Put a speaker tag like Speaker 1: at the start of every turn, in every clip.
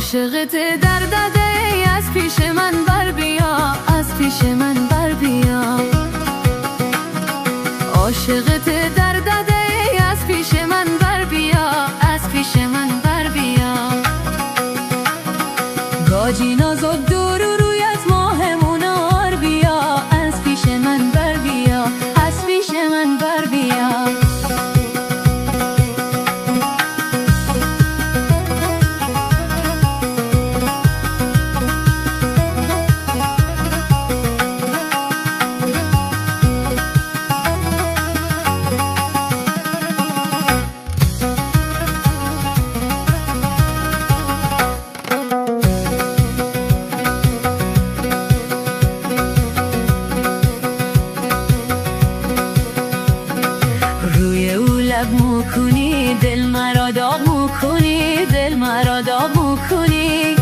Speaker 1: عاشقت در دده از پیش من بر بیا، از پیش من بر بیا. عاشقت در دده از پیش من بر بیا، از پیش من بر بیا. گاجی نازک دور و رویت ماهمون آر بیا، از پیش من بر بیا، از پیش من بر بیا. موکنی دل مرا داغ موکنی، دل مرا داغ موکنی.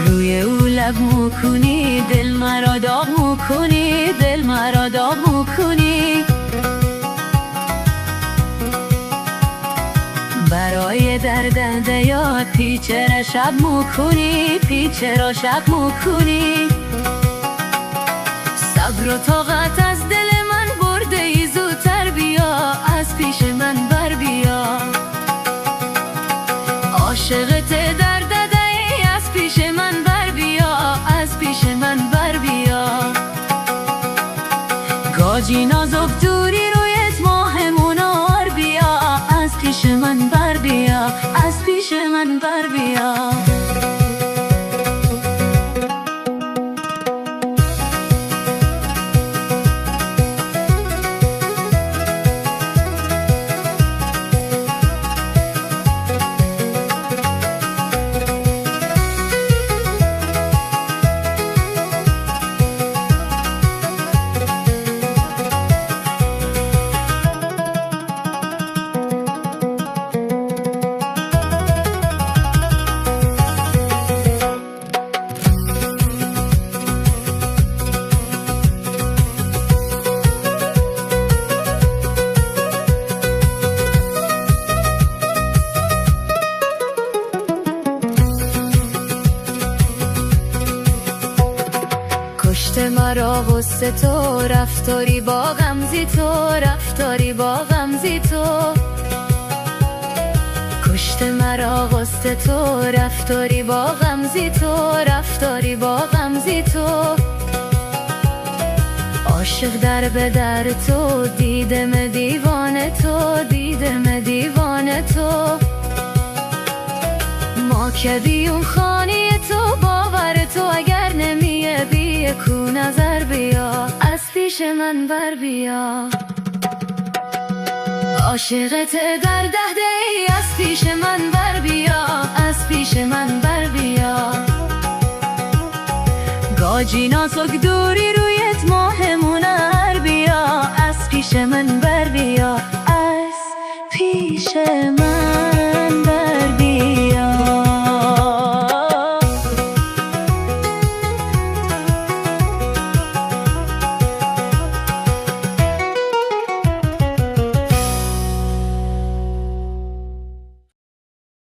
Speaker 1: روی او لب موکنی دل مرا داغ موکنی، دل مرا داغ موکنی. برای درد یاد پیچه را شب موکنی، پیچه را شب موکنی. صبر و طاقت از دل من برده ای، زودتر بیا، از پیش من بر بیا. عاشقت در دده ای از پیش من بر بیا، از پیش من بر بیا. گاجی نازک دوری رویت ماهمون آر بیا، از پیش من بر بیا، از پیش من بر بیا. کشته مرا غصه تو، رفتاری با غمزی تو، رفتاری با غمزی تو. کشته مرا غصه تو، رفتاری با غمزی تو، رفتاری با غمزی تو. عاشق در به در تو، دیدم دیوانه تو، دیدم دیوانه تو. ما که بیون خانی تو، باور تو اگر نمیه بیه کو نظر بیا، از پیش من بر بیا. عاشقت در دهده ای از پیش من بر بیا، از پیش من بر بیا. گاجی نازک دوری رویت ما